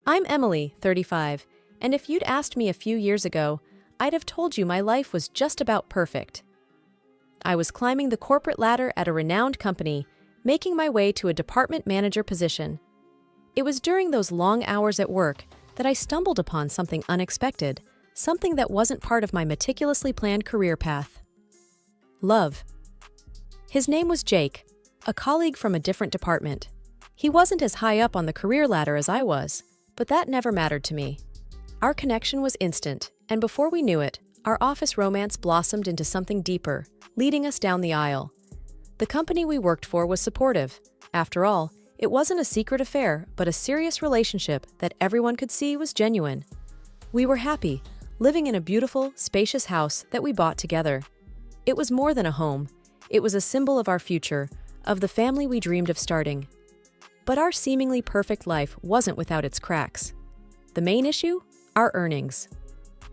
I'm Emily, 35, and if you'd asked me a few years ago, I'd have told you my life was just about perfect. I was climbing the corporate ladder at a renowned company, making my way to a department manager position. It was during those long hours at work that I stumbled upon something unexpected, something that wasn't part of my meticulously planned career path. Love. His name was Jake, a colleague from a different department. He wasn't as high up on the career ladder as I was, but that never mattered to me. Our connection was instant, and before we knew it, our office romance blossomed into something deeper, leading us down the aisle. The company we worked for was supportive. After all, it wasn't a secret affair, but a serious relationship that everyone could see was genuine. We were happy, living in a beautiful, spacious house that we bought together. It was more than a home. It was a symbol of our future, of the family we dreamed of starting. But our seemingly perfect life wasn't without its cracks. The main issue? Our earnings.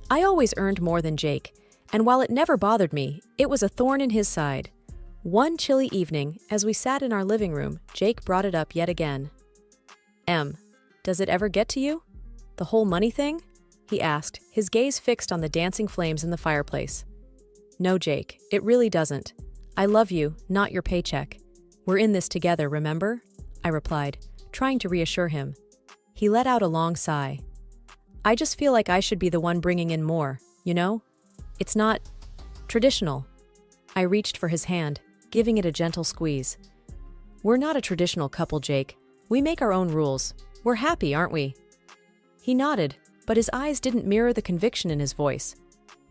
I always earned more than Jake, and while it never bothered me, it was a thorn in his side. One chilly evening, as we sat in our living room, Jake brought it up yet again. Does it ever get to you? The whole money thing? He asked, his gaze fixed on the dancing flames in the fireplace. No, Jake, it really doesn't. I love you, not your paycheck. We're in this together, remember? I replied, trying to reassure him. He let out a long sigh. I just feel like I should be the one bringing in more, you know? It's not traditional. I reached for his hand, giving it a gentle squeeze. We're not a traditional couple, Jake. We make our own rules. We're happy, aren't we? He nodded, but his eyes didn't mirror the conviction in his voice.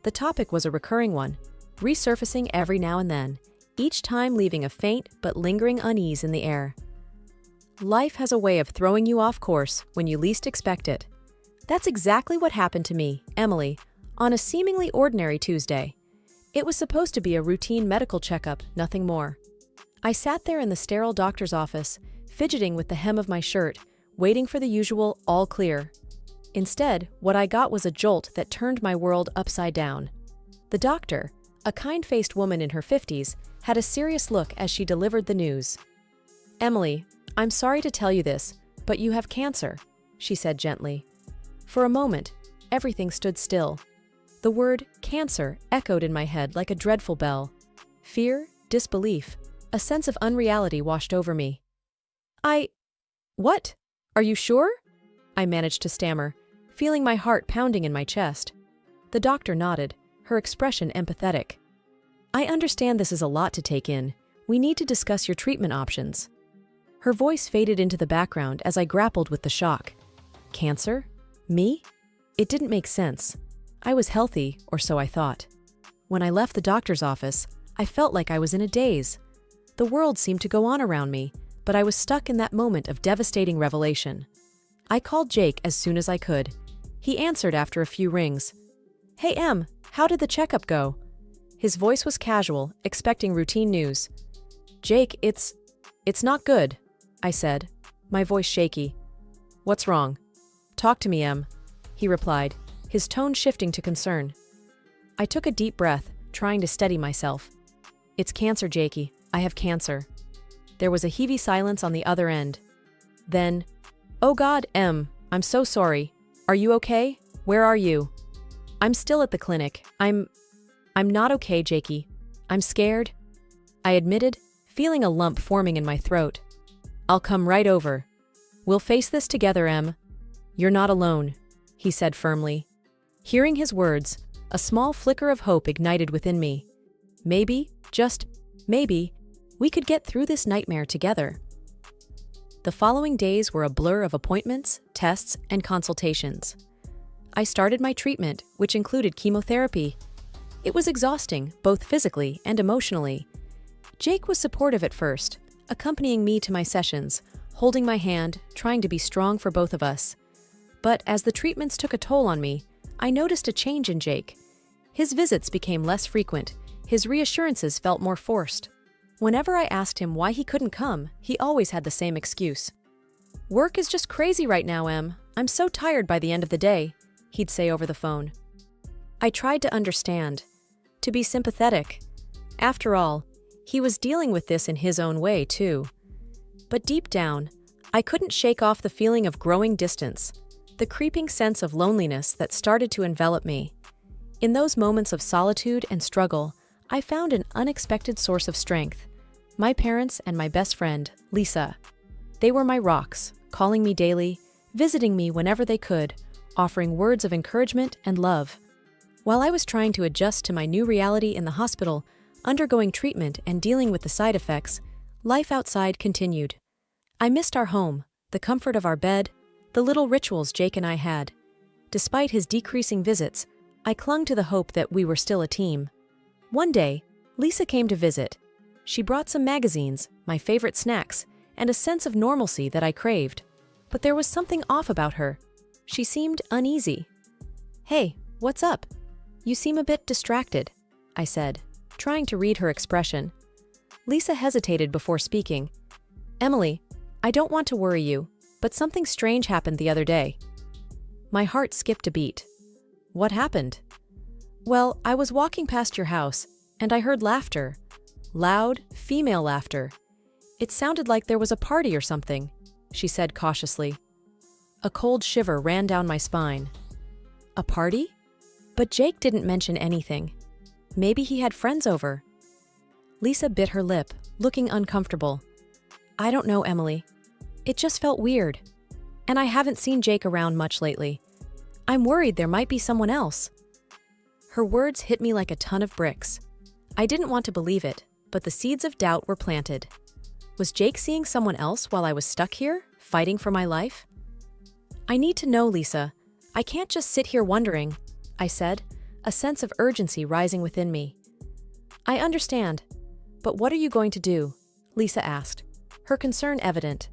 The topic was a recurring one, resurfacing every now and then, each time leaving a faint but lingering unease in the air. Life has a way of throwing you off course when you least expect it. That's exactly what happened to me, Emily, on a seemingly ordinary Tuesday. It was supposed to be a routine medical checkup, nothing more. I sat there in the sterile doctor's office, fidgeting with the hem of my shirt, waiting for the usual all clear. Instead, what I got was a jolt that turned my world upside down. The doctor, a kind-faced woman in her 50s, had a serious look as she delivered the news. Emily, I'm sorry to tell you this, but you have cancer, she said gently. For a moment, everything stood still. The word cancer echoed in my head like a dreadful bell. Fear, disbelief, a sense of unreality washed over me. What? Are you sure? I managed to stammer, feeling my heart pounding in my chest. The doctor nodded, her expression empathetic. I understand this is a lot to take in. We need to discuss your treatment options. Her voice faded into the background as I grappled with the shock. Cancer? Me? It didn't make sense. I was healthy, or so I thought. When I left the doctor's office, I felt like I was in a daze. The world seemed to go on around me, but I was stuck in that moment of devastating revelation. I called Jake as soon as I could. He answered after a few rings. Hey Em, how did the checkup go? His voice was casual, expecting routine news. Jake, it's not good, I said, my voice shaky. What's wrong? Talk to me, Em, he replied, his tone shifting to concern. I took a deep breath, trying to steady myself. It's cancer, Jakey. I have cancer. There was a heavy silence on the other end. Then, oh God, Em, I'm so sorry. Are you okay? Where are you? I'm still at the clinic. I'm not okay, Jakey. I'm scared, I admitted, feeling a lump forming in my throat. I'll come right over. We'll face this together, Em. You're not alone, he said firmly. Hearing his words, a small flicker of hope ignited within me. Maybe, just maybe, we could get through this nightmare together. The following days were a blur of appointments, tests, and consultations. I started my treatment, which included chemotherapy. It was exhausting, both physically and emotionally. Jake was supportive at first, accompanying me to my sessions, holding my hand, trying to be strong for both of us. But as the treatments took a toll on me, I noticed a change in Jake. His visits became less frequent, his reassurances felt more forced. Whenever I asked him why he couldn't come, he always had the same excuse. Work is just crazy right now, Em. I'm so tired by the end of the day, he'd say over the phone. I tried to understand, to be sympathetic. After all, he was dealing with this in his own way, too. But deep down, I couldn't shake off the feeling of growing distance. the creeping sense of loneliness that started to envelop me. In those moments of solitude and struggle, I found an unexpected source of strength. My parents and my best friend, Lisa. They were my rocks, calling me daily, visiting me whenever they could, offering words of encouragement and love. While I was trying to adjust to my new reality in the hospital, undergoing treatment and dealing with the side effects, life outside continued. I missed our home, the comfort of our bed, the little rituals Jake and I had. Despite his decreasing visits, I clung to the hope that we were still a team. One day, Lisa came to visit. She brought some magazines, my favorite snacks, and a sense of normalcy that I craved. But there was something off about her. She seemed uneasy. "Hey, what's up? You seem a bit distracted," I said, trying to read her expression. Lisa hesitated before speaking. "Emily, I don't want to worry you, but something strange happened the other day." My heart skipped a beat. "What happened?" "Well, I was walking past your house, and I heard laughter. Loud, female laughter. It sounded like there was a party or something," she said cautiously. A cold shiver ran down my spine. "A party? But Jake didn't mention anything. Maybe he had friends over." Lisa bit her lip, looking uncomfortable. "I don't know, Emily. It just felt weird. And I haven't seen Jake around much lately. I'm worried there might be someone else." Her words hit me like a ton of bricks. I didn't want to believe it, but the seeds of doubt were planted. Was Jake seeing someone else while I was stuck here, fighting for my life? "I need to know, Lisa. I can't just sit here wondering," I said, a sense of urgency rising within me. "I understand. But what are you going to do?" Lisa asked, her concern evident.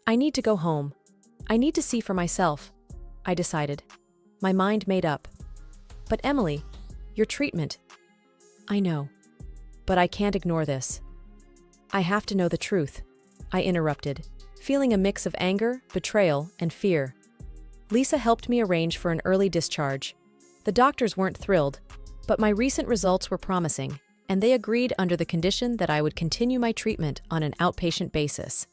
"I need to go home. I need to see for myself," I decided, my mind made up. "But Emily, your treatment—" "I know. But I can't ignore this." "I have to know the truth," I interrupted, feeling a mix of anger, betrayal, and fear. Lisa helped me arrange for an early discharge. The doctors weren't thrilled, but my recent results were promising, and they agreed under the condition that I would continue my treatment on an outpatient basis.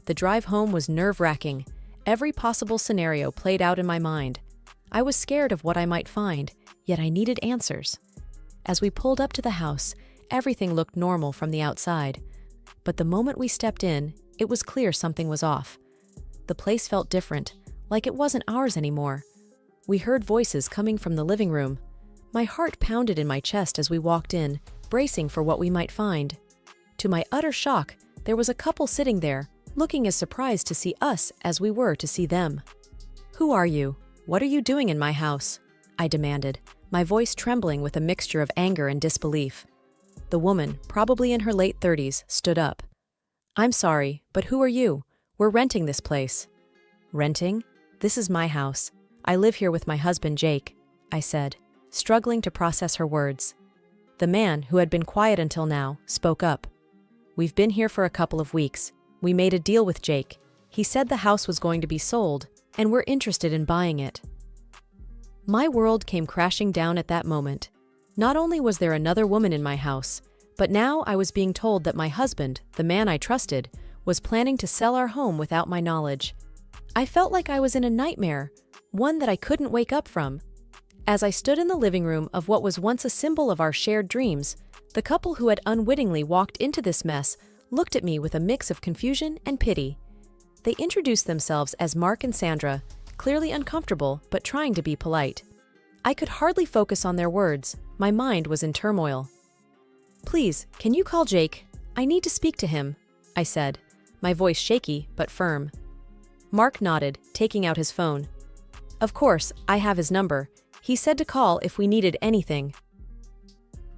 The drive home was nerve-wracking. Every possible scenario played out in my mind. I was scared of what I might find, yet I needed answers. As we pulled up to the house, everything looked normal from the outside. But the moment we stepped in, it was clear something was off. The place felt different, like it wasn't ours anymore. We heard voices coming from the living room. My heart pounded in my chest as we walked in, bracing for what we might find. To my utter shock, there was a couple sitting there, looking as surprised to see us as we were to see them. "Who are you? What are you doing in my house?" I demanded, my voice trembling with a mixture of anger and disbelief. The woman, probably in her late 30s, stood up. "I'm sorry, but who are you? We're renting this place." "Renting? This is my house. I live here with my husband, Jake," I said, struggling to process her words. The man, who had been quiet until now, spoke up. "We've been here for a couple of weeks. We made a deal with Jake. He said the house was going to be sold, and we're interested in buying it." My world came crashing down at that moment. Not only was there another woman in my house, but now I was being told that my husband, the man I trusted, was planning to sell our home without my knowledge. I felt like I was in a nightmare, one that I couldn't wake up from. As I stood in the living room of what was once a symbol of our shared dreams, the couple who had unwittingly walked into this mess looked at me with a mix of confusion and pity. They introduced themselves as Mark and Sandra, clearly uncomfortable but trying to be polite. I could hardly focus on their words. My mind was in turmoil. "Please, can you call Jake? I need to speak to him," I said, my voice shaky but firm. Mark nodded, taking out his phone. "Of course, I have his number. He said to call if we needed anything."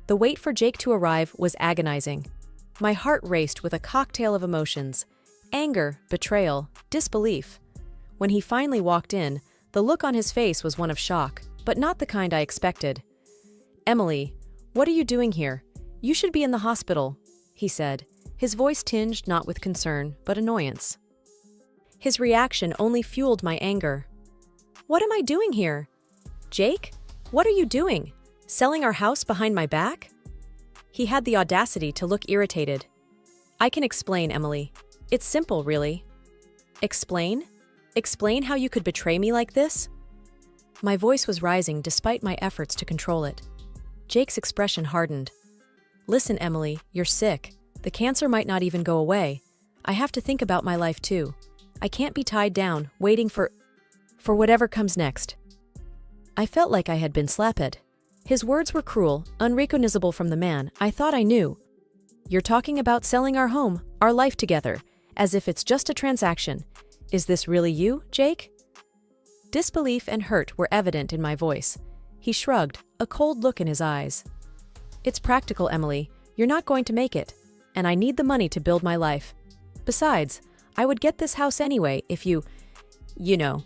The wait for Jake to arrive was agonizing. My heart raced with a cocktail of emotions: anger, betrayal, disbelief. When he finally walked in, the look on his face was one of shock, but not the kind I expected. "Emily, what are you doing here? You should be in the hospital," he said, his voice tinged not with concern, but annoyance. His reaction only fueled my anger. "What am I doing here? Jake, what are you doing? Selling our house behind my back?" He had the audacity to look irritated. "I can explain, Emily. It's simple, really." "Explain?" Explain how you could betray me like this? My voice was rising despite my efforts to control it. Jake's expression hardened. Listen, Emily, you're sick. The cancer might not even go away. I have to think about my life too. I can't be tied down, waiting for whatever comes next. I felt like I had been slapped. His words were cruel, unrecognizable from the man I thought I knew. You're talking about selling our home, our life together, as if it's just a transaction. Is this really you, Jake? Disbelief and hurt were evident in my voice. He shrugged, a cold look in his eyes. It's practical, Emily. You're not going to make it, and I need the money to build my life. Besides, I would get this house anyway if you know.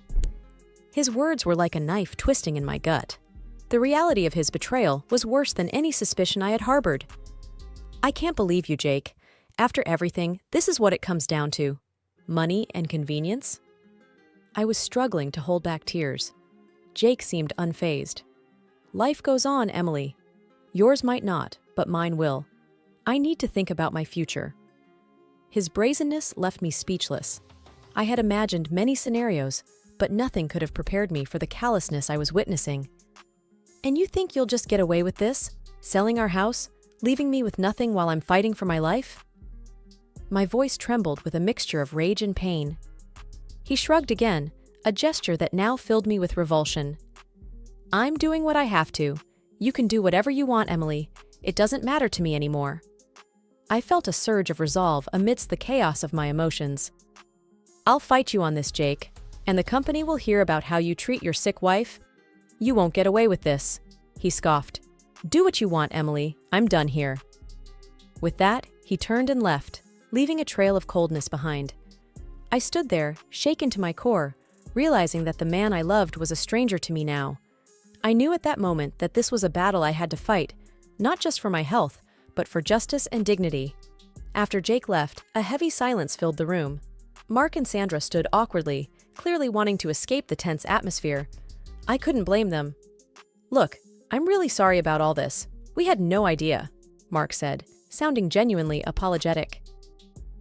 His words were like a knife twisting in my gut. The reality of his betrayal was worse than any suspicion I had harbored. I can't believe you, Jake. After everything, this is what it comes down to. Money and convenience? I was struggling to hold back tears. Jake seemed unfazed. Life goes on, Emily. Yours might not, but mine will. I need to think about my future. His brazenness left me speechless. I had imagined many scenarios, but nothing could have prepared me for the callousness I was witnessing. And you think you'll just get away with this? Selling our house? Leaving me with nothing while I'm fighting for my life? My voice trembled with a mixture of rage and pain. He shrugged again, a gesture that now filled me with revulsion. I'm doing what I have to. You can do whatever you want, Emily. It doesn't matter to me anymore. I felt a surge of resolve amidst the chaos of my emotions. I'll fight you on this, Jake, and the company will hear about how you treat your sick wife. You won't get away with this, he scoffed. Do what you want, Emily. I'm done here. With that, he turned and left, leaving a trail of coldness behind. I stood there, shaken to my core, realizing that the man I loved was a stranger to me now. I knew at that moment that this was a battle I had to fight, not just for my health, but for justice and dignity. After Jake left, a heavy silence filled the room. Mark and Sandra stood awkwardly, clearly wanting to escape the tense atmosphere. I couldn't blame them. Look, I'm really sorry about all this. We had no idea, Mark said, sounding genuinely apologetic.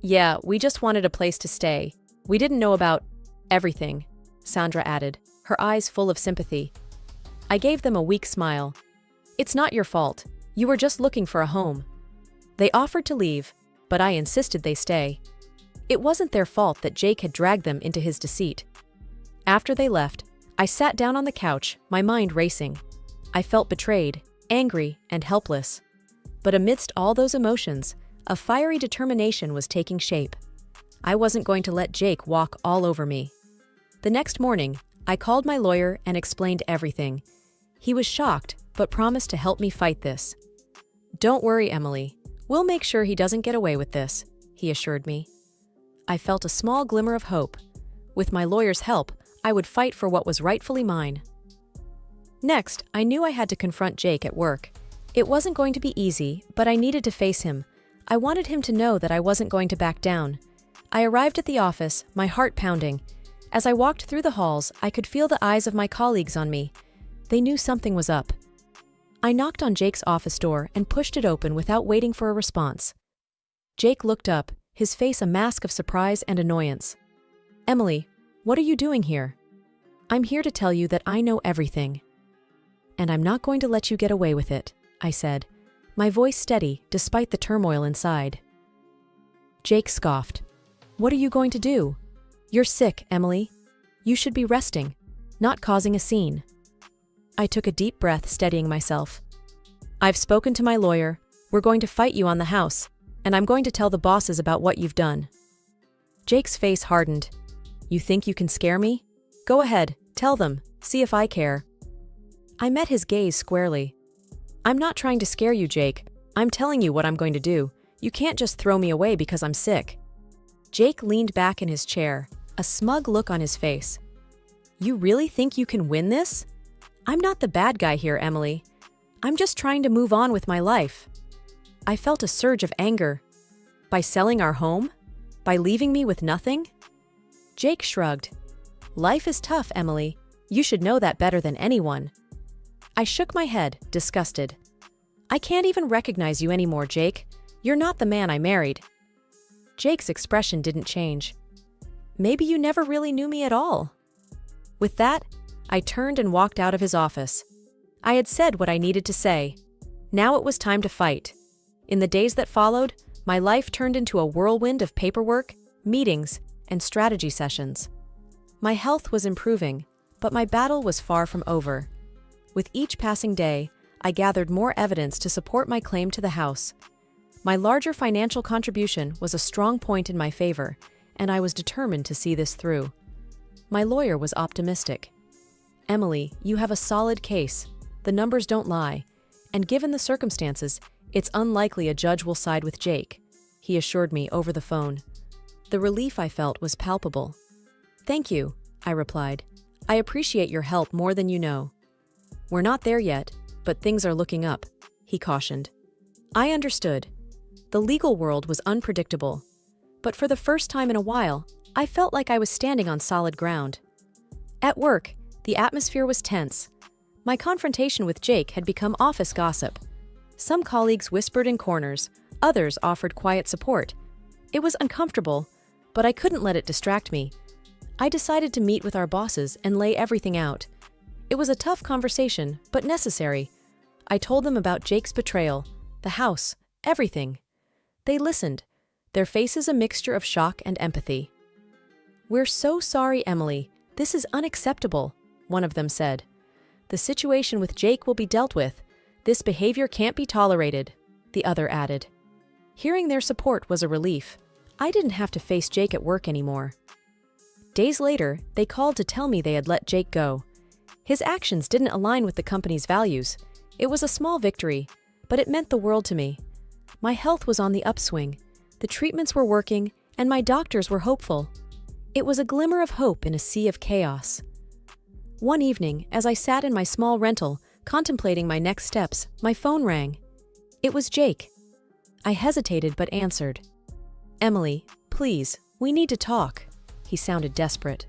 Yeah, we just wanted a place to stay. We didn't know about everything, Sandra added, her eyes full of sympathy. I gave them a weak smile. It's not your fault. You were just looking for a home. They offered to leave, but I insisted they stay. It wasn't their fault that Jake had dragged them into his deceit. After they left, I sat down on the couch, my mind racing. I felt betrayed, angry, and helpless. But amidst all those emotions, a fiery determination was taking shape. I wasn't going to let Jake walk all over me. The next morning, I called my lawyer and explained everything. He was shocked, but promised to help me fight this. Don't worry, Emily. We'll make sure he doesn't get away with this, he assured me. I felt a small glimmer of hope. With my lawyer's help, I would fight for what was rightfully mine. Next, I knew I had to confront Jake at work. It wasn't going to be easy, but I needed to face him. I wanted him to know that I wasn't going to back down. I arrived at the office, my heart pounding. As I walked through the halls, I could feel the eyes of my colleagues on me. They knew something was up. I knocked on Jake's office door and pushed it open without waiting for a response. Jake looked up, his face a mask of surprise and annoyance. Emily, what are you doing here? I'm here to tell you that I know everything. And I'm not going to let you get away with it, I said, my voice steady despite the turmoil inside. Jake scoffed. What are you going to do? You're sick, Emily. You should be resting, not causing a scene. I took a deep breath, steadying myself. I've spoken to my lawyer. We're going to fight you on the house, and I'm going to tell the bosses about what you've done. Jake's face hardened. You think you can scare me? Go ahead, tell them, see if I care. I met his gaze squarely. I'm not trying to scare you, Jake. I'm telling you what I'm going to do. You can't just throw me away because I'm sick. Jake leaned back in his chair, a smug look on his face. You really think you can win this? I'm not the bad guy here, Emily. I'm just trying to move on with my life. I felt a surge of anger. By selling our home? By leaving me with nothing? Jake shrugged. Life is tough, Emily. You should know that better than anyone. I shook my head, disgusted. I can't even recognize you anymore, Jake. You're not the man I married. Jake's expression didn't change. maybe you never really knew me at all." With that, I turned and walked out of his office. I had said what I needed to say. Now it was time to fight. In the days that followed, my life turned into a whirlwind of paperwork, meetings, and strategy sessions. My health was improving, but my battle was far from over. With each passing day, I gathered more evidence to support my claim to the house. My larger financial contribution was a strong point in my favor, and I was determined to see this through. My lawyer was optimistic. "Emily, you have a solid case. The numbers don't lie, and given the circumstances, it's unlikely a judge will side with Jake," he assured me over the phone. The relief I felt was palpable. "Thank you," I replied. "I appreciate your help more than you know." "We're not there yet, but things are looking up," he cautioned. I understood. The legal world was unpredictable, but for the first time in a while, I felt like I was standing on solid ground. At work, the atmosphere was tense. My confrontation with Jake had become office gossip. Some colleagues whispered in corners, others offered quiet support. It was uncomfortable, but I couldn't let it distract me. I decided to meet with our bosses and lay everything out. It was a tough conversation, but necessary. I told them about Jake's betrayal, the house, everything. They listened, their faces a mixture of shock and empathy. "We're so sorry, Emily. This is unacceptable," one of them said. "The situation with Jake will be dealt with. This behavior can't be tolerated," the other added. Hearing their support was a relief. I didn't have to face Jake at work anymore. Days later, they called to tell me they had let Jake go. His actions didn't align with the company's values. It was a small victory, but it meant the world to me. My health was on the upswing, the treatments were working, and my doctors were hopeful. It was a glimmer of hope in a sea of chaos. One evening, as I sat in my small rental, contemplating my next steps, my phone rang. It was Jake. I hesitated but answered. "Emily, please, we need to talk." He sounded desperate.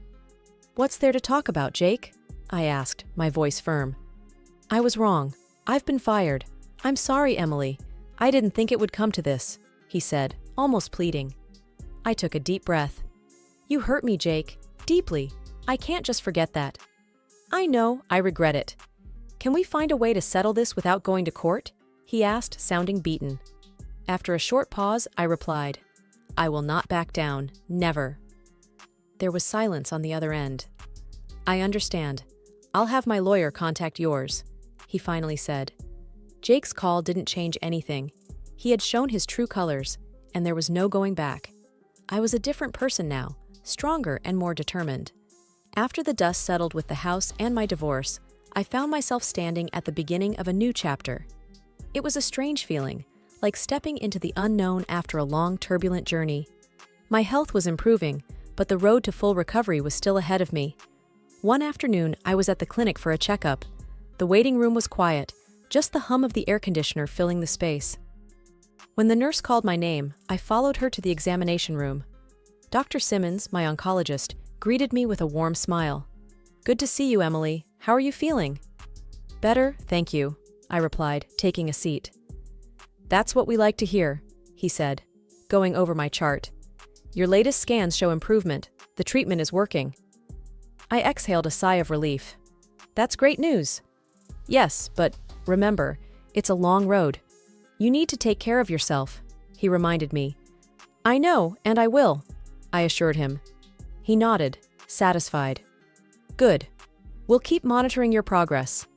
"What's there to talk about, Jake?" I asked, my voice firm. "I was wrong. I've been fired. I'm sorry, Emily. I didn't think it would come to this," he said, almost pleading. I took a deep breath. "You hurt me, Jake. Deeply. I can't just forget that." "I know, I regret it. Can we find a way to settle this without going to court?" he asked, sounding beaten. After a short pause, I replied, "I will not back down. Never." There was silence on the other end. "I understand. I'll have my lawyer contact yours," he finally said. Jake's call didn't change anything. He had shown his true colors, and there was no going back. I was a different person now, stronger and more determined. After the dust settled with the house and my divorce, I found myself standing at the beginning of a new chapter. It was a strange feeling, like stepping into the unknown after a long, turbulent journey. My health was improving, but the road to full recovery was still ahead of me. One afternoon, I was at the clinic for a checkup. The waiting room was quiet, just the hum of the air conditioner filling the space. When the nurse called my name, I followed her to the examination room. Dr. Simmons, my oncologist, greeted me with a warm smile. "Good to see you, Emily. How are you feeling?" "Better, thank you," I replied, taking a seat. "That's what we like to hear," he said, going over my chart. "Your latest scans show improvement. The treatment is working." I exhaled a sigh of relief. "That's great news." "Yes, but remember, it's a long road. You need to take care of yourself," he reminded me. "I know, and I will," I assured him. He nodded, satisfied. "Good. We'll keep monitoring your progress."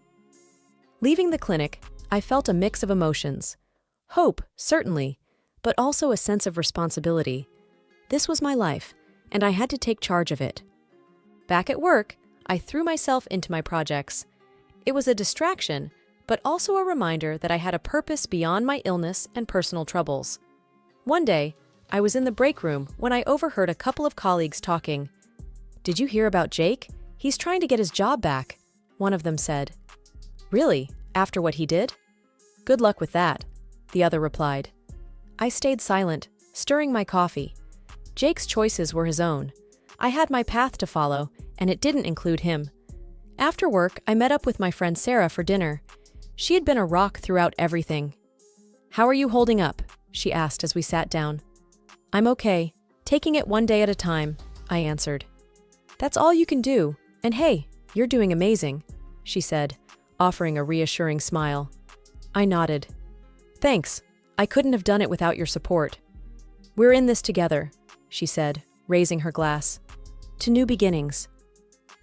Leaving the clinic, I felt a mix of emotions. Hope, certainly, but also a sense of responsibility. This was my life, and I had to take charge of it. Back at work, I threw myself into my projects. It was a distraction, but also a reminder that I had a purpose beyond my illness and personal troubles. One day, I was in the break room when I overheard a couple of colleagues talking. "Did you hear about Jake? He's trying to get his job back," one of them said. "Really? After what he did?" "Good luck with that," the other replied. I stayed silent, stirring my coffee. Jake's choices were his own. I had my path to follow, and it didn't include him. After work, I met up with my friend Sarah for dinner. She had been a rock throughout everything. "How are you holding up?" she asked as we sat down. "I'm okay, taking it one day at a time," I answered. That's all you can do, and hey, you're doing amazing, she said, offering a reassuring smile. I nodded. Thanks, I couldn't have done it without your support. We're in this together, she said, raising her glass. To new beginnings.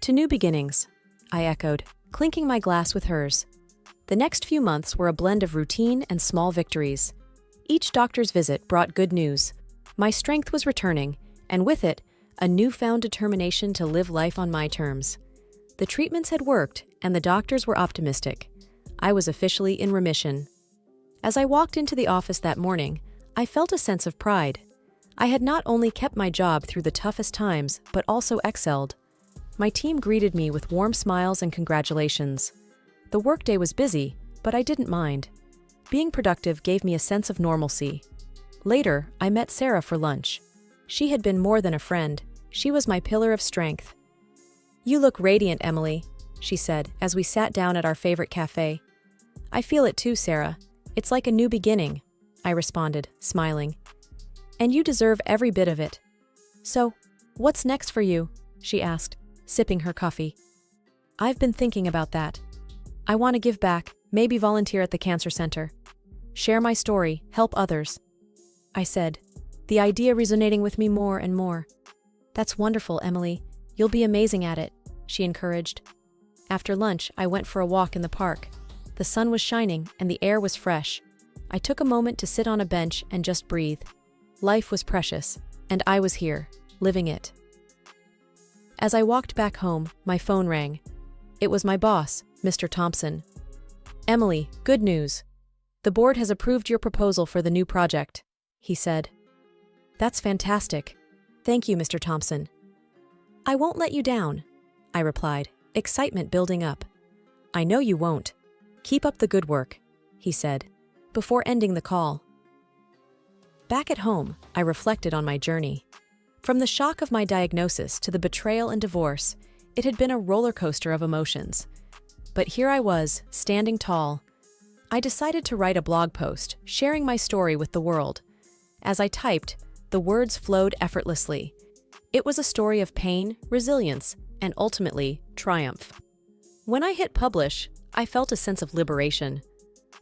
To new beginnings, I echoed, clinking my glass with hers. The next few months were a blend of routine and small victories. Each doctor's visit brought good news. My strength was returning, and with it, a newfound determination to live life on my terms. The treatments had worked, and the doctors were optimistic. I was officially in remission. As I walked into the office that morning, I felt a sense of pride. I had not only kept my job through the toughest times, but also excelled. My team greeted me with warm smiles and congratulations. The workday was busy, but I didn't mind. Being productive gave me a sense of normalcy. Later, I met Sarah for lunch. She had been more than a friend. She was my pillar of strength. You look radiant, Emily, she said as we sat down at our favorite cafe. I feel it too, Sarah. It's like a new beginning, I responded, smiling. And you deserve every bit of it. So, what's next for you? She asked, sipping her coffee. I've been thinking about that. I want to give back, maybe volunteer at the cancer center. Share my story, help others. I said, the idea resonating with me more and more. That's wonderful, Emily. You'll be amazing at it, she encouraged. After lunch, I went for a walk in the park. The sun was shining and the air was fresh. I took a moment to sit on a bench and just breathe. Life was precious, and I was here, living it. As I walked back home, my phone rang. It was my boss, Mr. Thompson. Emily, good news. The board has approved your proposal for the new project, he said. That's fantastic. Thank you, Mr. Thompson. I won't let you down, I replied, excitement building up. I know you won't. Keep up the good work, he said, before ending the call. Back at home, I reflected on my journey. From the shock of my diagnosis to the betrayal and divorce, it had been a roller coaster of emotions. But here I was, standing tall. I decided to write a blog post, sharing my story with the world. As I typed, the words flowed effortlessly. It was a story of pain, resilience, and ultimately, triumph. When I hit publish, I felt a sense of liberation.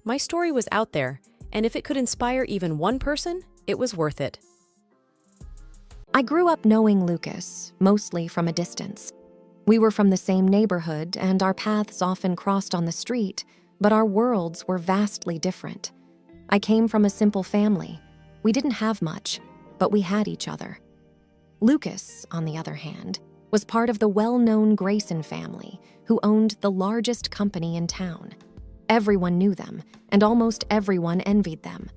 My story was out there, and if it could inspire even one person, it was worth it. I grew up knowing Lucas, mostly from a distance. We were from the same neighborhood, and our paths often crossed on the street, but our worlds were vastly different. I came from a simple family. We didn't have much, but we had each other. Lucas, on the other hand, was part of the well-known Grayson family, who owned the largest company in town. Everyone knew them, and almost everyone envied them.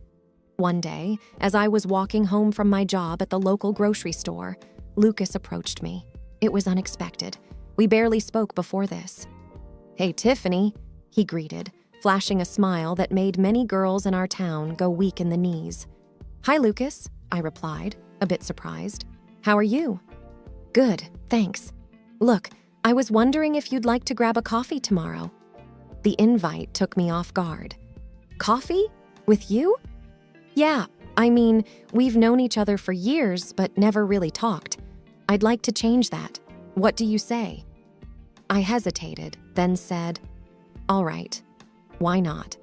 One day, as I was walking home from my job at the local grocery store, Lucas approached me. It was unexpected. We barely spoke before this. "Hey, Tiffany," he greeted, flashing a smile that made many girls in our town go weak in the knees. "Hi, Lucas," I replied, a bit surprised. "How are you?" "Good, thanks. Look, I was wondering if you'd like to grab a coffee tomorrow." The invite took me off guard. "Coffee? With you?" "Yeah, I mean, we've known each other for years, but never really talked. I'd like to change that. What do you say?" I hesitated, then said, "All right, why not?"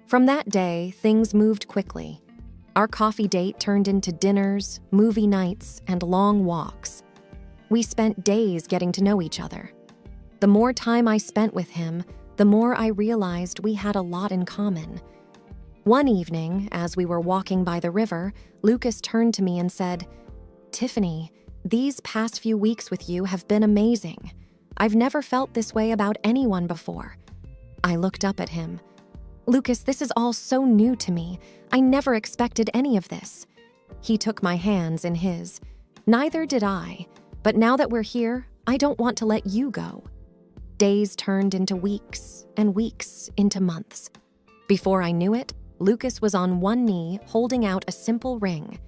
From that day, things moved quickly. Our coffee date turned into dinners, movie nights, and long walks. We spent days getting to know each other. The more time I spent with him, the more I realized we had a lot in common. One evening, as we were walking by the river, Lucas turned to me and said, "Tiffany, these past few weeks with you have been amazing. I've never felt this way about anyone before." I looked up at him. "Lucas, this is all so new to me. I never expected any of this." He took my hands in his. "Neither did I, but now that we're here, I don't want to let you go." Days turned into weeks, and weeks into months. Before I knew it, Lucas was on one knee holding out a simple ring.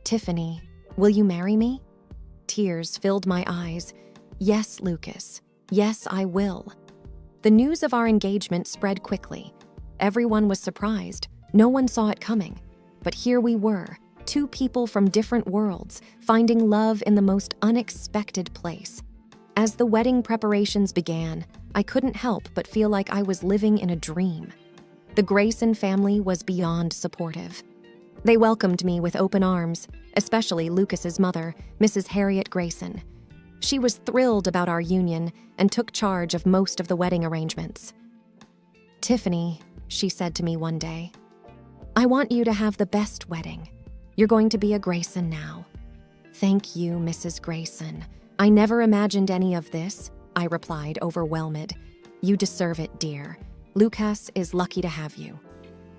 "Tiffany, will you marry me?" Tears filled my eyes. "Yes, Lucas. Yes, I will." The news of our engagement spread quickly. Everyone was surprised. No one saw it coming. But here we were, two people from different worlds, finding love in the most unexpected place. As the wedding preparations began, I couldn't help but feel like I was living in a dream. The Grayson family was beyond supportive. They welcomed me with open arms, especially Lucas's mother, Mrs. Harriet Grayson. She was thrilled about our union and took charge of most of the wedding arrangements. "Tiffany," she said to me one day, "I want you to have the best wedding. You're going to be a Grayson now." "Thank you, Mrs. Grayson. I never imagined any of this," I replied, overwhelmed. "You deserve it, dear. Lucas is lucky to have you."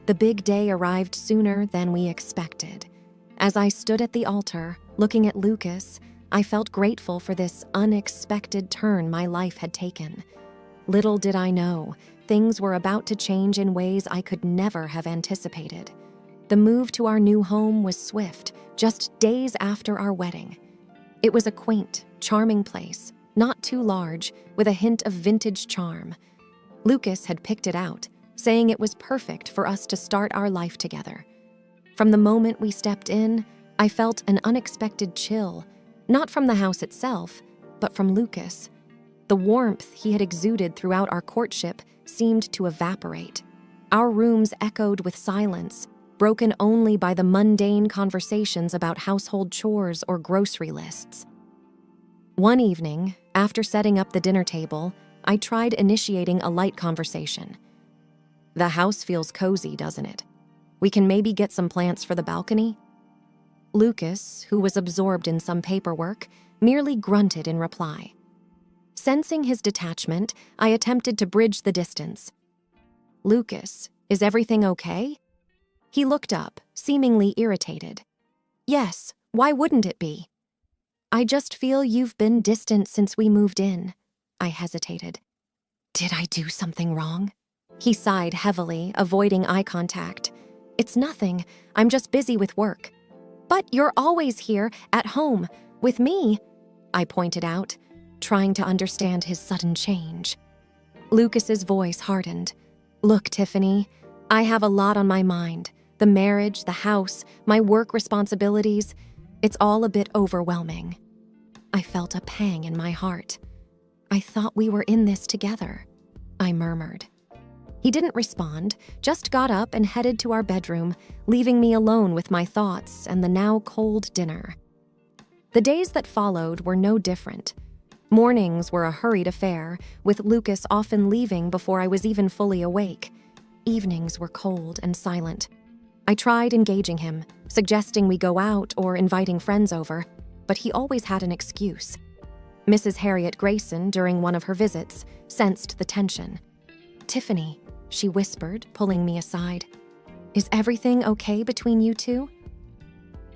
The big day arrived sooner than we expected. As I stood at the altar, looking at Lucas, I felt grateful for this unexpected turn my life had taken. Little did I know, things were about to change in ways I could never have anticipated. The move to our new home was swift, just days after our wedding. It was a quaint, charming place, not too large, with a hint of vintage charm. Lucas had picked it out, saying it was perfect for us to start our life together. From the moment we stepped in, I felt an unexpected chill, not from the house itself, but from Lucas. The warmth he had exuded throughout our courtship seemed to evaporate. Our rooms echoed with silence, broken only by the mundane conversations about household chores or grocery lists. One evening, after setting up the dinner table, I tried initiating a light conversation. "The house feels cozy, doesn't it? We can maybe get some plants for the balcony?" Lucas, who was absorbed in some paperwork, merely grunted in reply. Sensing his detachment, I attempted to bridge the distance. "Lucas, is everything okay?" He looked up, seemingly irritated. "Yes, why wouldn't it be?" "I just feel you've been distant since we moved in." I hesitated. "Did I do something wrong?" He sighed heavily, avoiding eye contact. "It's nothing. I'm just busy with work." "But you're always here, at home, with me," I pointed out, trying to understand his sudden change. Lucas's voice hardened. "Look, Tiffany, I have a lot on my mind. The marriage, the house, my work responsibilities. It's all a bit overwhelming." I felt a pang in my heart. "I thought we were in this together," I murmured. He didn't respond, just got up and headed to our bedroom, leaving me alone with my thoughts and the now cold dinner. The days that followed were no different. Mornings were a hurried affair, with Lucas often leaving before I was even fully awake. Evenings were cold and silent. I tried engaging him, suggesting we go out or inviting friends over, but he always had an excuse. Mrs. Harriet Grayson, during one of her visits, sensed the tension. "Tiffany," she whispered, pulling me aside, "is everything okay between you two?"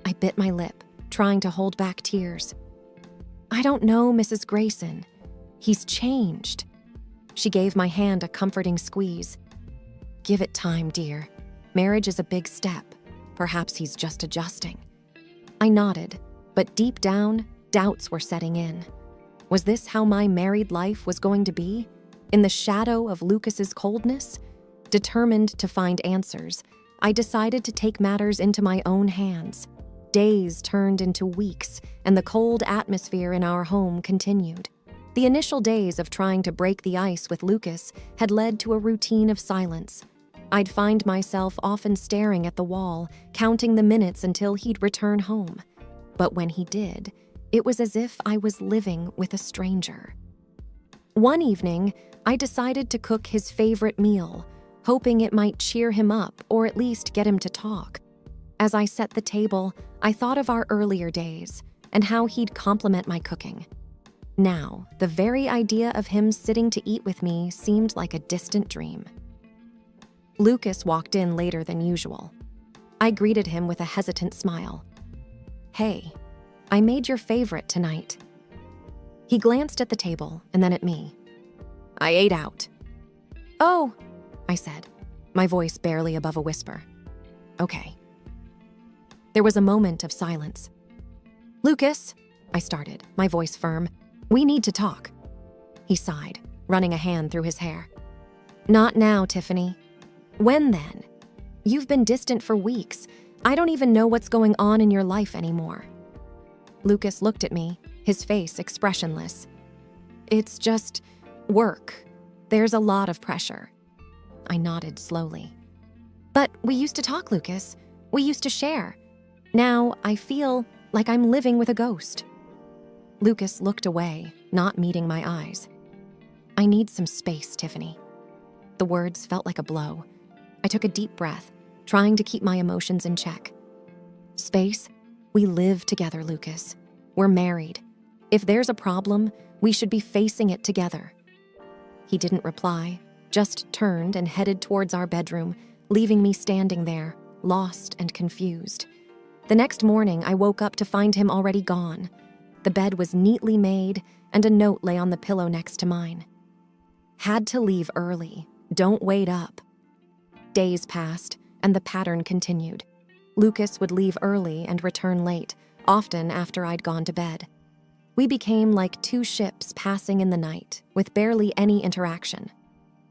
I bit my lip, trying to hold back tears. "I don't know, Mrs. Grayson. He's changed." She gave my hand a comforting squeeze. "Give it time, dear. Marriage is a big step. Perhaps he's just adjusting." I nodded, but deep down, doubts were setting in. Was this how my married life was going to be? In the shadow of Lucas's coldness? Determined to find answers, I decided to take matters into my own hands. Days turned into weeks, and the cold atmosphere in our home continued. The initial days of trying to break the ice with Lucas had led to a routine of silence. I'd find myself often staring at the wall, counting the minutes until he'd return home. But when he did, it was as if I was living with a stranger. One evening, I decided to cook his favorite meal, hoping it might cheer him up or at least get him to talk. As I set the table, I thought of our earlier days and how he'd compliment my cooking. Now, the very idea of him sitting to eat with me seemed like a distant dream. Lucas walked in later than usual. I greeted him with a hesitant smile. "Hey, I made your favorite tonight." He glanced at the table and then at me. "I ate out." "Oh," I said, my voice barely above a whisper. "Okay." There was a moment of silence. "Lucas," I started, my voice firm, "we need to talk." He sighed, running a hand through his hair. "Not now, Tiffany." "When then? You've been distant for weeks. I don't even know what's going on in your life anymore." Lucas looked at me, his face expressionless. "It's just work. There's a lot of pressure." I nodded slowly. "But we used to talk, Lucas. We used to share. Now I feel like I'm living with a ghost." Lucas looked away, not meeting my eyes. "I need some space, Tiffany." The words felt like a blow. I took a deep breath, trying to keep my emotions in check. "Space? We live together, Lucas. We're married. If there's a problem, we should be facing it together." He didn't reply, just turned and headed towards our bedroom, leaving me standing there, lost and confused. The next morning, I woke up to find him already gone. The bed was neatly made, and a note lay on the pillow next to mine. "Had to leave early. Don't wait up." Days passed, and the pattern continued. Lucas would leave early and return late, often after I'd gone to bed. We became like two ships passing in the night, with barely any interaction.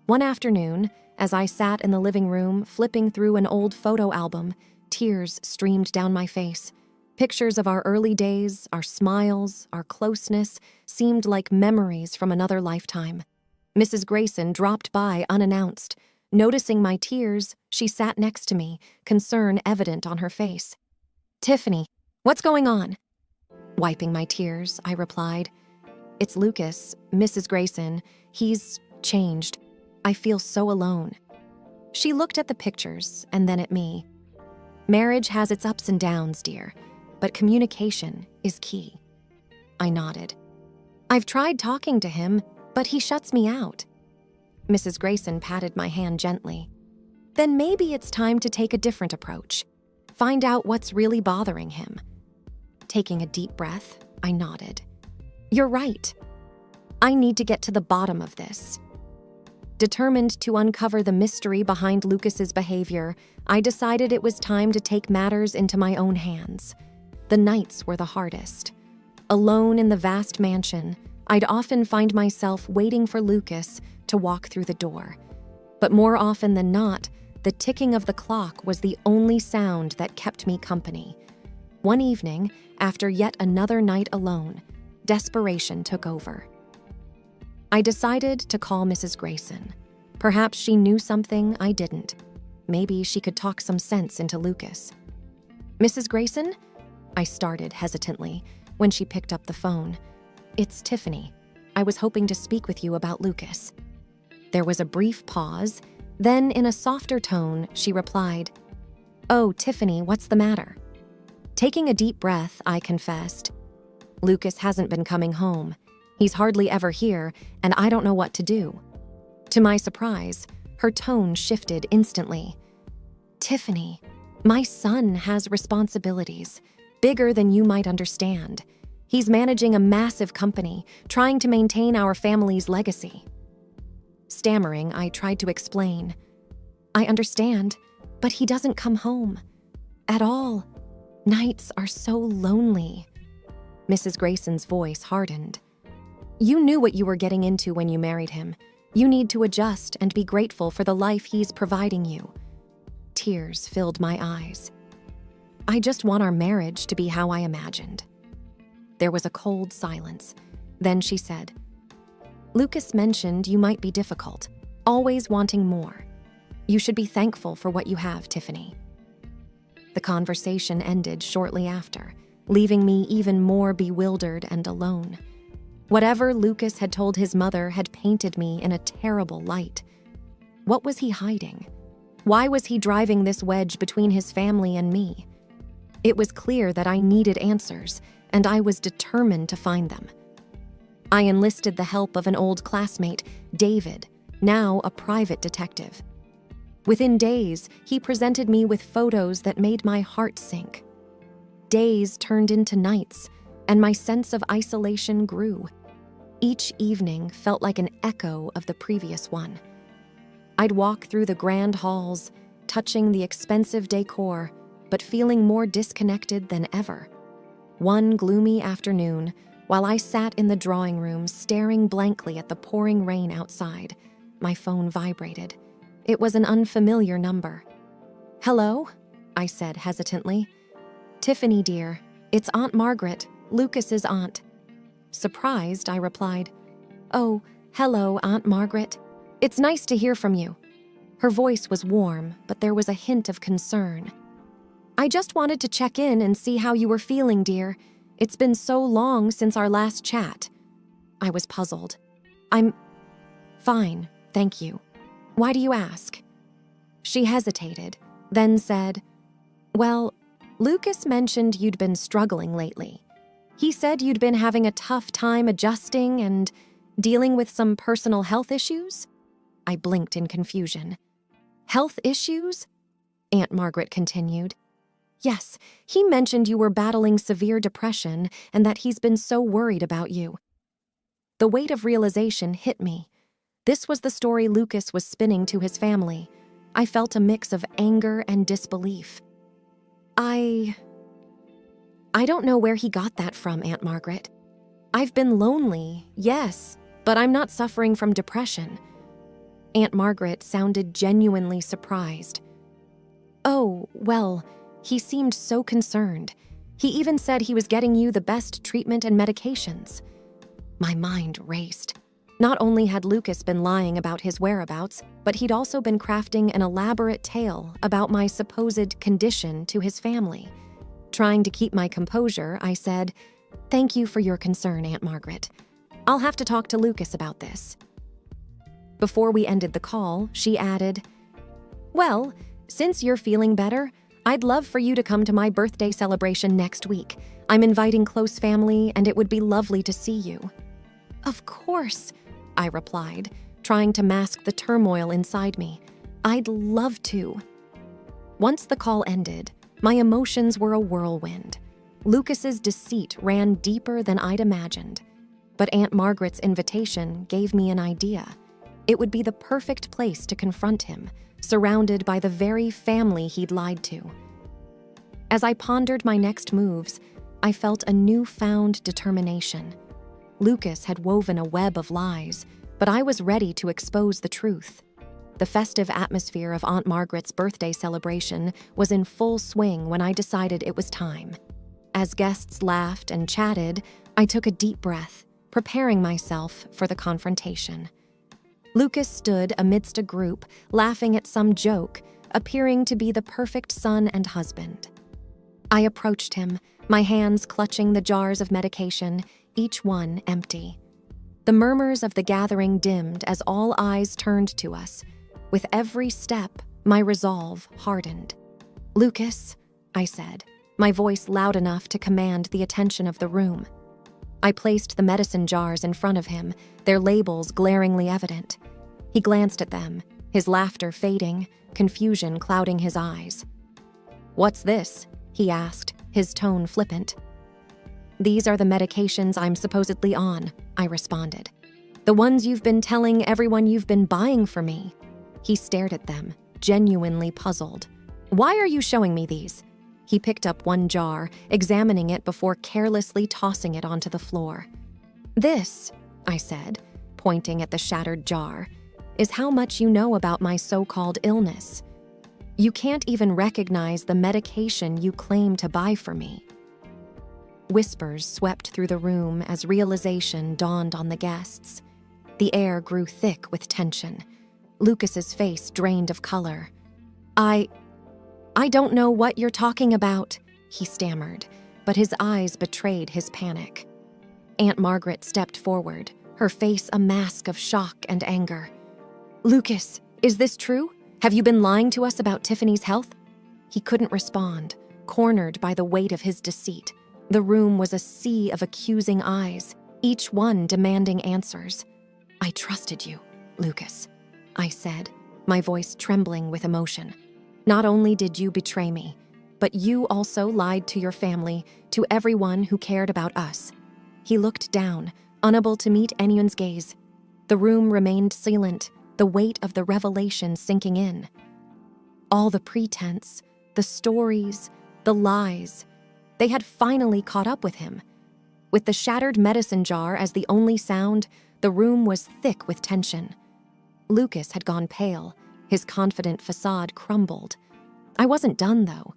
One afternoon, as I sat in the living room flipping through an old photo album, tears streamed down my face. Pictures of our early days, our smiles, our closeness, seemed like memories from another lifetime. Mrs. Grayson dropped by unannounced. Noticing my tears, she sat next to me, concern evident on her face. "Tiffany, what's going on?" Wiping my tears, I replied, "It's Lucas, Mrs. Grayson. He's changed. I feel so alone." She looked at the pictures and then at me. "Marriage has its ups and downs, dear, but communication is key." I nodded. "I've tried talking to him, but he shuts me out." Mrs. Grayson patted my hand gently. "Then maybe it's time to take a different approach. Find out what's really bothering him." Taking a deep breath, I nodded. "You're right. I need to get to the bottom of this." Determined to uncover the mystery behind Lucas's behavior, I decided it was time to take matters into my own hands. The nights were the hardest. Alone in the vast mansion, I'd often find myself waiting for Lucas to walk through the door. But more often than not, the ticking of the clock was the only sound that kept me company. One evening, after yet another night alone, desperation took over. I decided to call Mrs. Grayson. Perhaps she knew something I didn't. Maybe she could talk some sense into Lucas. "Mrs. Grayson?" I started hesitantly when she picked up the phone. "It's Tiffany. I was hoping to speak with you about Lucas." There was a brief pause, then in a softer tone, she replied, "Oh, Tiffany, what's the matter?" Taking a deep breath, I confessed, "Lucas hasn't been coming home. He's hardly ever here, and I don't know what to do." To my surprise, her tone shifted instantly. "Tiffany, my son has responsibilities, bigger than you might understand. He's managing a massive company, trying to maintain our family's legacy." Stammering, I tried to explain. "I understand, but he doesn't come home. At all. Nights are so lonely." Mrs. Grayson's voice hardened. "You knew what you were getting into when you married him. You need to adjust and be grateful for the life he's providing you." Tears filled my eyes. "I just want our marriage to be how I imagined." There was a cold silence. Then she said, "Lucas mentioned you might be difficult, always wanting more. You should be thankful for what you have, Tiffany." The conversation ended shortly after, leaving me even more bewildered and alone. Whatever Lucas had told his mother had painted me in a terrible light. What was he hiding? Why was he driving this wedge between his family and me? It was clear that I needed answers, and I was determined to find them. I enlisted the help of an old classmate, David, now a private detective. Within days, he presented me with photos that made my heart sink. Days turned into nights, and my sense of isolation grew. Each evening felt like an echo of the previous one. I'd walk through the grand halls, touching the expensive decor, but feeling more disconnected than ever. One gloomy afternoon, while I sat in the drawing room staring blankly at the pouring rain outside, my phone vibrated. It was an unfamiliar number. "Hello?" I said hesitantly. Tiffany, dear. It's Aunt Margaret, Lucas's aunt. Surprised, I replied, Oh, hello, Aunt Margaret. It's nice to hear from you. Her voice was warm, but there was a hint of concern. I just wanted to check in and see how you were feeling, dear. It's been so long since our last chat. I was puzzled. I'm fine, thank you. Why do you ask? She hesitated, then said, Well, Lucas mentioned you'd been struggling lately. He said you'd been having a tough time adjusting and dealing with some personal health issues? I blinked in confusion. Health issues? Aunt Margaret continued. Yes, he mentioned you were battling severe depression and that he's been so worried about you. The weight of realization hit me. This was the story Lucas was spinning to his family. I felt a mix of anger and disbelief. I don't know where he got that from, Aunt Margaret. I've been lonely, yes, but I'm not suffering from depression. Aunt Margaret sounded genuinely surprised. Oh, well, he seemed so concerned. He even said he was getting you the best treatment and medications. My mind raced. Not only had Lucas been lying about his whereabouts, but he'd also been crafting an elaborate tale about my supposed condition to his family. Trying to keep my composure, I said, Thank you for your concern, Aunt Margaret. I'll have to talk to Lucas about this. Before we ended the call, she added, Well, since you're feeling better, I'd love for you to come to my birthday celebration next week. I'm inviting close family, and it would be lovely to see you. Of course, I replied, trying to mask the turmoil inside me. I'd love to. Once the call ended, my emotions were a whirlwind. Lucas's deceit ran deeper than I'd imagined. But Aunt Margaret's invitation gave me an idea. It would be the perfect place to confront him, surrounded by the very family he'd lied to. As I pondered my next moves, I felt a newfound determination. Lucas had woven a web of lies, but I was ready to expose the truth. The festive atmosphere of Aunt Margaret's birthday celebration was in full swing when I decided it was time. As guests laughed and chatted, I took a deep breath, preparing myself for the confrontation. Lucas stood amidst a group, laughing at some joke, appearing to be the perfect son and husband. I approached him, my hands clutching the jars of medication, each one empty. The murmurs of the gathering dimmed as all eyes turned to us. With every step, my resolve hardened. Lucas, I said, my voice loud enough to command the attention of the room. I placed the medicine jars in front of him, their labels glaringly evident. He glanced at them, his laughter fading, confusion clouding his eyes. What's this? He asked, his tone flippant. These are the medications I'm supposedly on, I responded. The ones you've been telling everyone you've been buying for me. He stared at them, genuinely puzzled. Why are you showing me these? He picked up one jar, examining it before carelessly tossing it onto the floor. This, I said, pointing at the shattered jar, is how much you know about my so-called illness. You can't even recognize the medication you claim to buy for me. Whispers swept through the room as realization dawned on the guests. The air grew thick with tension. Lucas's face drained of color. I don't know what you're talking about, he stammered, but his eyes betrayed his panic. Aunt Margaret stepped forward, her face a mask of shock and anger. Lucas, is this true? Have you been lying to us about Tiffany's health? He couldn't respond, cornered by the weight of his deceit. The room was a sea of accusing eyes, each one demanding answers. I trusted you, Lucas, I said, my voice trembling with emotion. Not only did you betray me, but you also lied to your family, to everyone who cared about us. He looked down, unable to meet anyone's gaze. The room remained silent, the weight of the revelation sinking in. All the pretense, the stories, the lies, they had finally caught up with him. With the shattered medicine jar as the only sound, the room was thick with tension. Lucas had gone pale, his confident facade crumbled. I wasn't done, though.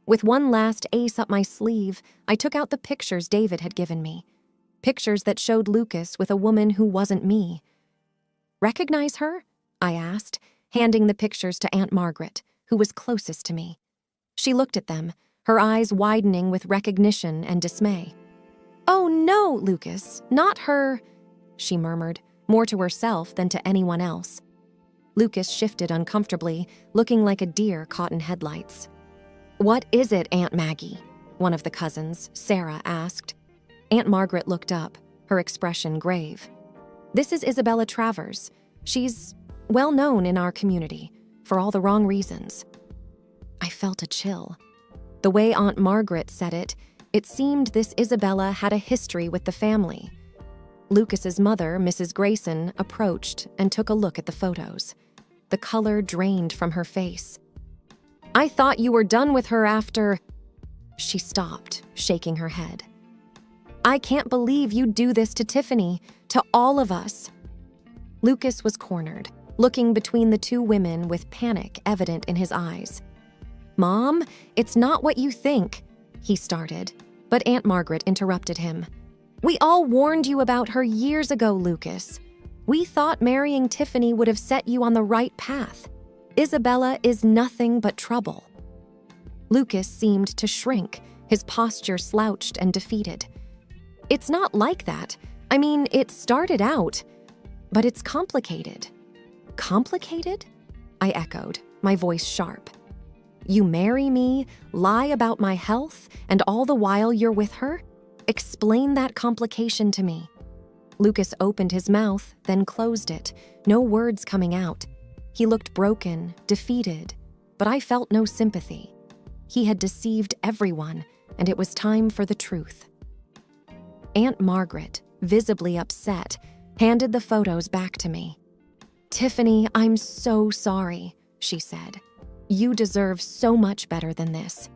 With one last ace up my sleeve, I took out the pictures David had given me. Pictures that showed Lucas with a woman who wasn't me. "Recognize her?" I asked, handing the pictures to Aunt Margaret, who was closest to me. She looked at them, her eyes widening with recognition and dismay. "Oh no, Lucas, not her," she murmured, more to herself than to anyone else. Lucas shifted uncomfortably, looking like a deer caught in headlights. "What is it, Aunt Maggie?" one of the cousins, Sarah, asked. Aunt Margaret looked up, her expression grave. "This is Isabella Travers. She's well known in our community, for all the wrong reasons." I felt a chill. The way Aunt Margaret said it, it seemed this Isabella had a history with the family. Lucas's mother, Mrs. Grayson, approached and took a look at the photos. The color drained from her face. "I thought you were done with her after—" She stopped, shaking her head. "I can't believe you'd do this to Tiffany, to all of us." Lucas was cornered, looking between the two women with panic evident in his eyes. "Mom, it's not what you think," he started, but Aunt Margaret interrupted him. "We all warned you about her years ago, Lucas. We thought marrying Tiffany would have set you on the right path. Isabella is nothing but trouble." Lucas seemed to shrink, his posture slouched and defeated. "It's not like that. I mean, it started out, but it's complicated." "Complicated?" I echoed, my voice sharp. "You marry me, lie about my health, and all the while you're with her? Explain that complication to me." Lucas opened his mouth, then closed it, no words coming out. He looked broken, defeated, but I felt no sympathy. He had deceived everyone, and it was time for the truth. Aunt Margaret, visibly upset, handed the photos back to me. "Tiffany, I'm so sorry," she said. "You deserve so much better than this."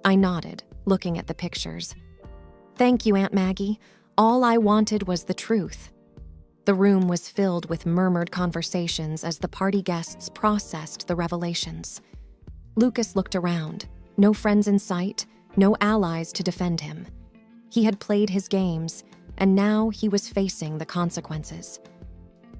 I nodded, looking at the pictures. "Thank you, Aunt Maggie. All I wanted was the truth." The room was filled with murmured conversations as the party guests processed the revelations. Lucas looked around. No friends in sight, no allies to defend him. He had played his games, and now he was facing the consequences.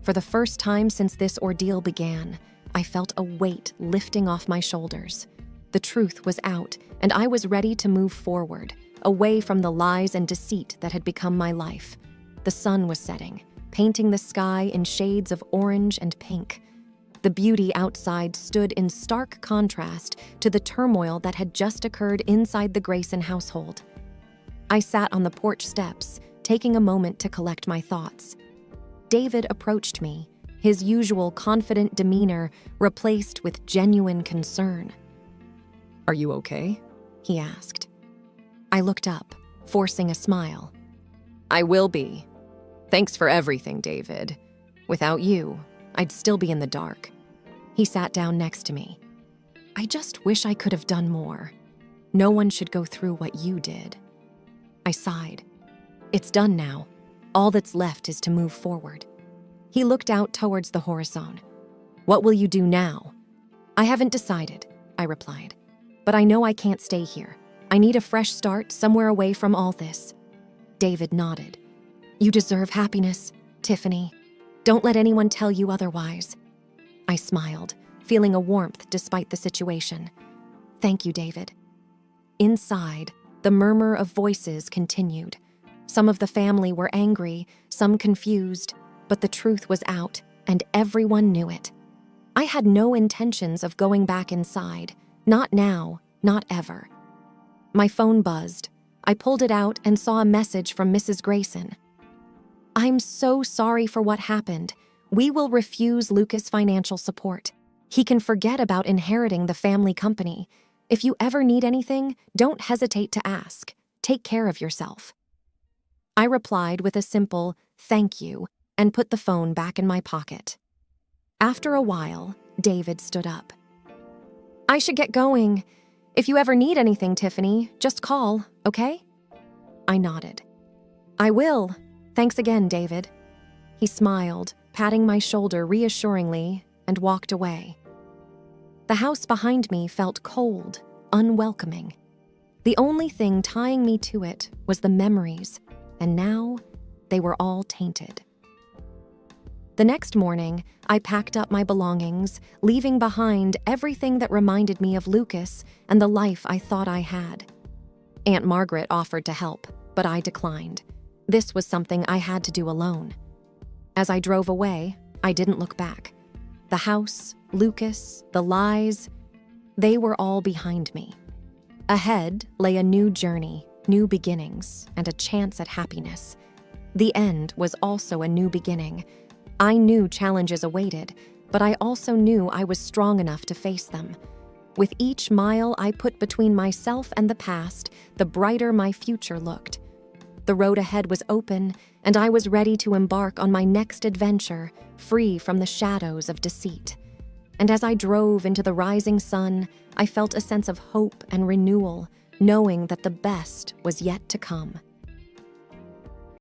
For the first time since this ordeal began, I felt a weight lifting off my shoulders. The truth was out, and I was ready to move forward, away from the lies and deceit that had become my life. The sun was setting, painting the sky in shades of orange and pink. The beauty outside stood in stark contrast to the turmoil that had just occurred inside the Grayson household. I sat on the porch steps, taking a moment to collect my thoughts. David approached me, his usual confident demeanor replaced with genuine concern. "Are you okay?" he asked. I looked up, forcing a smile. "I will be. Thanks for everything, David. Without you, I'd still be in the dark." He sat down next to me. "I just wish I could have done more. No one should go through what you did." I sighed. "It's done now. All that's left is to move forward." He looked out towards the horizon. "What will you do now?" "I haven't decided," I replied. "But I know I can't stay here. I need a fresh start somewhere away from all this." David nodded. "You deserve happiness, Tiffany. Don't let anyone tell you otherwise." I smiled, feeling a warmth despite the situation. "Thank you, David." Inside, the murmur of voices continued. Some of the family were angry, some confused, but the truth was out, and everyone knew it. I had no intentions of going back inside. Not now, not ever. My phone buzzed. I pulled it out and saw a message from Mrs. Grayson. "I'm so sorry for what happened. We will refuse Lucas financial support. He can forget about inheriting the family company. If you ever need anything, don't hesitate to ask. Take care of yourself." I replied with a simple "thank you" and put the phone back in my pocket. After a while, David stood up. "I should get going. If you ever need anything, Tiffany, just call, okay?" I nodded. "I will. Thanks again, David." He smiled, patting my shoulder reassuringly, and walked away. The house behind me felt cold, unwelcoming. The only thing tying me to it was the memories, and now they were all tainted. The next morning, I packed up my belongings, leaving behind everything that reminded me of Lucas and the life I thought I had. Aunt Margaret offered to help, but I declined. This was something I had to do alone. As I drove away, I didn't look back. The house, Lucas, the lies, they were all behind me. Ahead lay a new journey, new beginnings, and a chance at happiness. The end was also a new beginning. I knew challenges awaited, but I also knew I was strong enough to face them. With each mile I put between myself and the past, the brighter my future looked. The road ahead was open, and I was ready to embark on my next adventure, free from the shadows of deceit. And as I drove into the rising sun, I felt a sense of hope and renewal, knowing that the best was yet to come.